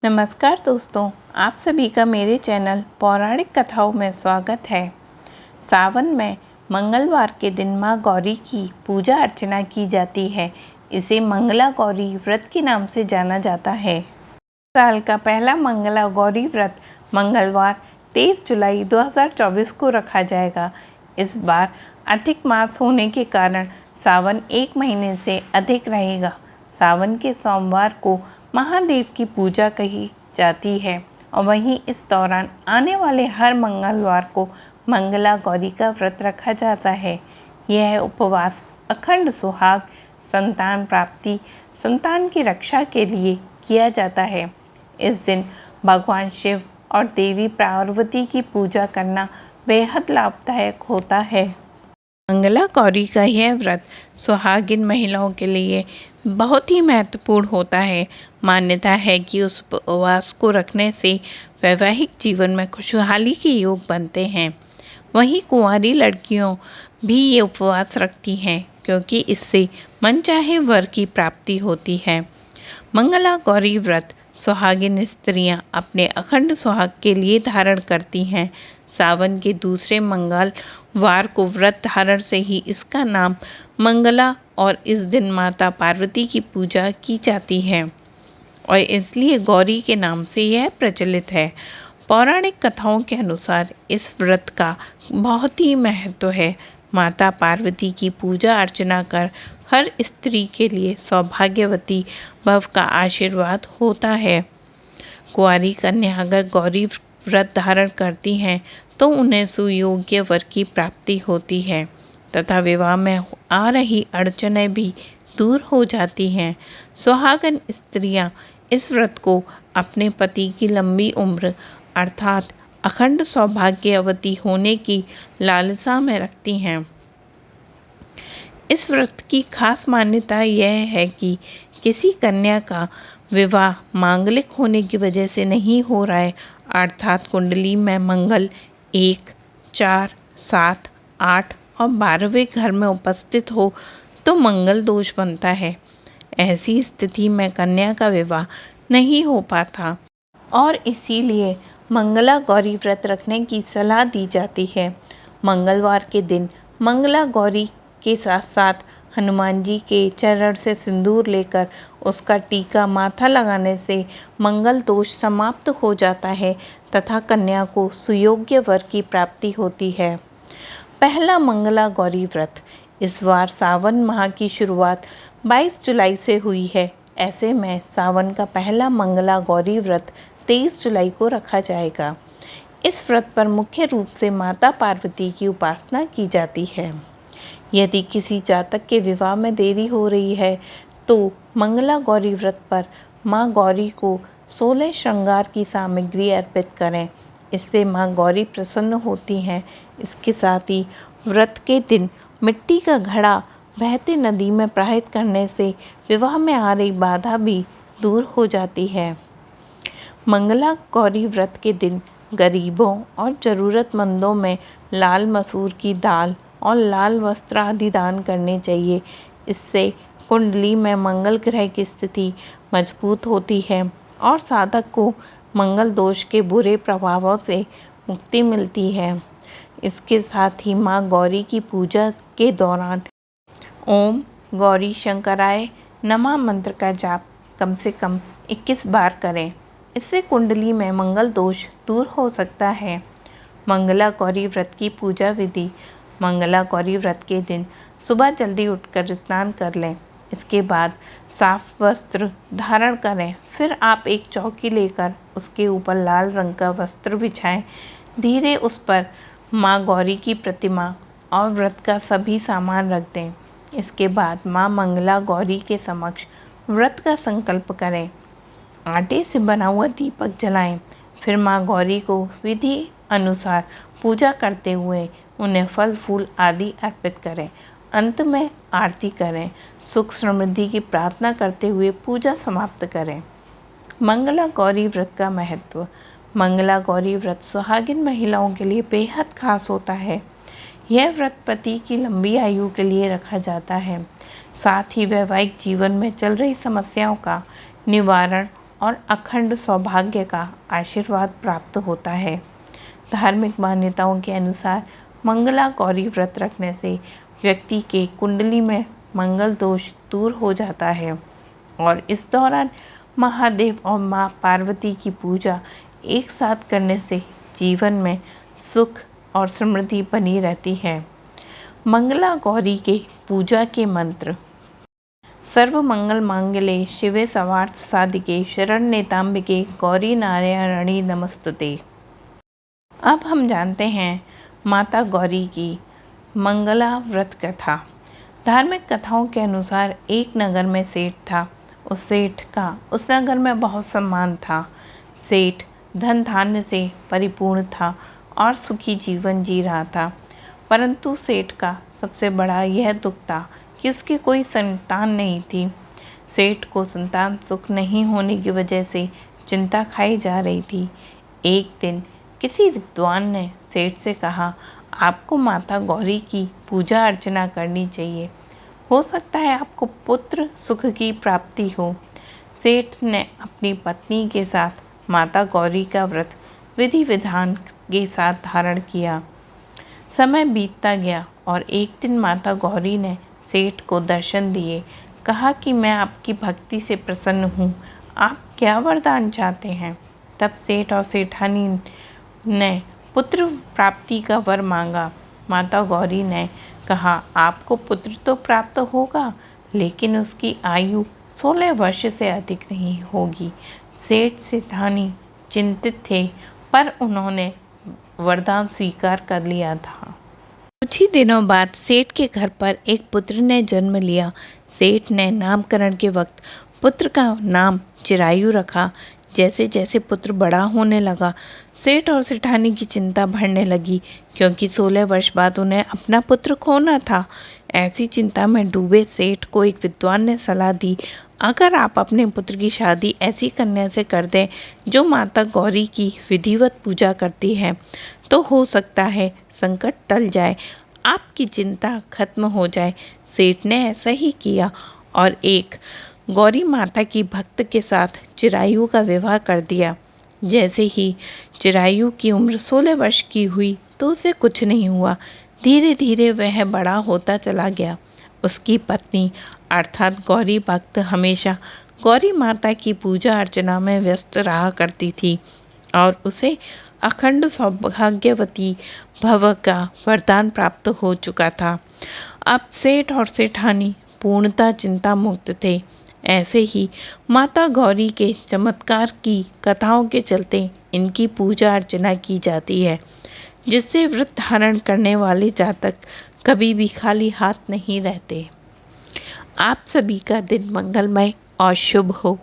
नमस्कार दोस्तों, आप सभी का मेरे चैनल पौराणिक कथाओं में स्वागत है। सावन में मंगलवार के दिन माँ गौरी की पूजा अर्चना की जाती है। इसे मंगला गौरी व्रत के नाम से जाना जाता है। साल का पहला मंगला गौरी व्रत मंगलवार 23 जुलाई 2024 को रखा जाएगा। इस बार अधिक मास होने के कारण सावन एक महीने से अधिक रहेगा। सावन के सोमवार को महादेव की पूजा कही जाती है और वहीं इस दौरान आने वाले हर मंगलवार को मंगला गौरी का व्रत रखा जाता है। यह उपवास अखंड सुहाग, संतान प्राप्ति, संतान की रक्षा के लिए किया जाता है। इस दिन भगवान शिव और देवी पार्वती की पूजा करना बेहद लाभदायक होता है। मंगला गौरी का यह व्रत सुहागिन महिलाओं के लिए बहुत ही महत्वपूर्ण होता है। मान्यता है कि उस उपवास को रखने से वैवाहिक जीवन में खुशहाली के योग बनते हैं। वहीं कुंवारी लड़कियों भी ये उपवास रखती हैं क्योंकि इससे मनचाहे वर की प्राप्ति होती है। मंगला गौरी व्रत सुहागिन स्त्रियां अपने अखंड सुहाग के लिए धारण करती हैं। सावन के दूसरे मंगलवार को व्रत धारण से ही इसका नाम मंगला और इस दिन माता पार्वती की पूजा की जाती है और इसलिए गौरी के नाम से यह प्रचलित है। पौराणिक कथाओं के अनुसार इस व्रत का बहुत ही महत्व है। माता पार्वती की पूजा अर्चना कर हर स्त्री के लिए सौभाग्यवती भव का आशीर्वाद होता है। कुंवारी कन्या अगर गौरी व्रत धारण करती हैं तो उन्हें सुयोग्य वर की प्राप्ति होती है तथा विवाह में आ रही अड़चनें भी दूर हो जाती हैं। सुहागन स्त्रियां इस व्रत को अपने पति की लंबी उम्र अर्थात अखंड सौभाग्यवती होने की लालसा में रखती हैं। इस व्रत की खास मान्यता यह है कि किसी कन्या का विवाह मांगलिक होने की वजह से नहीं हो रहा है अर्थात कुंडली में मंगल 1, 4, 7, 8 और 12वें घर में उपस्थित हो तो मंगल दोष बनता है। ऐसी स्थिति में कन्या का विवाह नहीं हो पाता और इसीलिए मंगला गौरी व्रत रखने की सलाह दी जाती है। मंगलवार के दिन मंगला गौरी के साथ साथ हनुमान जी के चरण से सिंदूर लेकर उसका टीका माथा लगाने से मंगल दोष समाप्त हो जाता है तथा कन्या को सुयोग्य वर की प्राप्ति होती है। पहला मंगला गौरी व्रत इस बार सावन माह की शुरुआत 22 जुलाई से हुई है। ऐसे में सावन का पहला मंगला गौरी व्रत 23 जुलाई को रखा जाएगा। इस व्रत पर मुख्य रूप से माता पार्वती की उपासना की जाती है। यदि किसी जातक के विवाह में देरी हो रही है तो मंगला गौरी व्रत पर माँ गौरी को 16 श्रृंगार की सामग्री अर्पित करें। इससे माँ गौरी प्रसन्न होती हैं। इसके साथ ही व्रत के दिन मिट्टी का घड़ा बहती नदी में प्रवाहित करने से विवाह में आ रही बाधा भी दूर हो जाती है। मंगला गौरी व्रत के दिन गरीबों और ज़रूरतमंदों में लाल मसूर की दाल और लाल वस्त्र आदि दान करने चाहिए। इससे कुंडली में मंगल ग्रह की स्थिति मजबूत होती है और साधक को मंगल दोष के बुरे प्रभावों से मुक्ति मिलती है। इसके साथ ही माँ गौरी की पूजा के दौरान ओम गौरी शंकराय नमः मंत्र का जाप कम से कम 21 बार करें। इससे कुंडली में मंगल दोष दूर हो सकता है। मंगला गौरी व्रत की पूजा विधि। मंगला गौरी व्रत के दिन सुबह जल्दी उठकर स्नान कर लें। इसके बाद साफ वस्त्र धारण करें। फिर आप एक चौकी लेकर उसके ऊपर लाल रंग का वस्त्र बिछाएं। धीरे उस पर माँ गौरी की प्रतिमा और व्रत का सभी सामान रख दें। इसके बाद माँ मंगला गौरी के समक्ष व्रत का संकल्प करें। आटे से बना हुआ दीपक जलाएं। फिर माँ गौरी को विधि अनुसार पूजा करते हुए उन्हें फल फूल आदि अर्पित करें। अंत में आरती करें। सुख समृद्धि की प्रार्थना करते हुए पूजा समाप्त करें। मंगला गौरी व्रत का महत्व। मंगला गौरी व्रत सुहागिन महिलाओं के लिए बेहद खास होता है। यह व्रत पति की लंबी आयु के लिए रखा जाता है। साथ ही वैवाहिक जीवन में चल रही समस्याओं का निवारण और अखंड सौभाग्य का आशीर्वाद प्राप्त होता है। धार्मिक मान्यताओं के अनुसार मंगला गौरी व्रत रखने से व्यक्ति के कुंडली में मंगल दोष दूर हो जाता है और इस दौरान महादेव और माँ पार्वती की पूजा एक साथ करने से जीवन में सुख और समृद्धि बनी रहती है। मंगला गौरी के पूजा के मंत्र। सर्व मंगल मांगल्ये शिवे सर्वार्थ साधिके शरण्ये त्र्यंबके गौरी नारायणी नमस्तुते। अब हम जानते हैं माता गौरी की मंगला व्रत कथा। धार्मिक कथाओं के अनुसार एक नगर में सेठ था। उस सेठ का उस नगर में बहुत सम्मान था। सेठ धन धान्य से परिपूर्ण था और सुखी जीवन जी रहा था, परंतु सेठ का सबसे बड़ा यह दुख था कि उसकी कोई संतान नहीं थी। सेठ को संतान सुख नहीं होने की वजह से चिंता खाई जा रही थी। एक दिन किसी विद्वान ने सेठ से कहा, आपको माता गौरी की पूजा अर्चना करनी चाहिए, हो सकता है आपको पुत्र सुख की प्राप्ति हो। सेठ ने अपनी पत्नी के साथ माता गौरी का व्रत विधि विधान के साथ धारण किया। समय बीतता गया और एक दिन माता गौरी ने सेठ को दर्शन दिए। कहा कि मैं आपकी भक्ति से प्रसन्न हूँ, आप क्या वरदान चाहते हैं। तब सेठ और सेठानी ने पुत्र प्राप्ति का वर मांगा। माता गौरी ने कहा, आपको पुत्र तो प्राप्त होगा, लेकिन उसकी आयु 16 वर्ष से अधिक नहीं होगी। सेठ सेठानी चिंतित थे, पर उन्होंने वरदान स्वीकार कर लिया था। कुछ ही दिनों बाद सेठ के घर पर एक पुत्र ने जन्म लिया। सेठ ने नामकरण के वक्त पुत्र का नाम चिरायु रखा। जैसे जैसे पुत्र बड़ा होने लगा, सेठ और सेठानी की चिंता बढ़ने लगी, क्योंकि 16 वर्ष बाद उन्हें अपना पुत्र खोना था। ऐसी चिंता में डूबे सेठ को एक विद्वान ने सलाह दी, अगर आप अपने पुत्र की शादी ऐसी कन्या से कर दें जो माता गौरी की विधिवत पूजा करती है, तो हो सकता है संकट टल जाए, आपकी चिंता खत्म हो जाए। सेठ ने ऐसा ही किया और एक गौरी माता की भक्त के साथ चिरायु का विवाह कर दिया। जैसे ही चिरायु की उम्र 16 वर्ष की हुई तो उसे कुछ नहीं हुआ। धीरे धीरे वह बड़ा होता चला गया। उसकी पत्नी अर्थात गौरी भक्त हमेशा गौरी माता की पूजा अर्चना में व्यस्त रहा करती थी और उसे अखंड सौभाग्यवती भव का वरदान प्राप्त हो चुका था। अब सेठ और सेठानी पूर्णतः चिंता मुक्त थे। ऐसे ही माता गौरी के चमत्कार की कथाओं के चलते इनकी पूजा अर्चना की जाती है, जिससे व्रत धारण करने वाले जातक कभी भी खाली हाथ नहीं रहते। आप सभी का दिन मंगलमय और शुभ हो।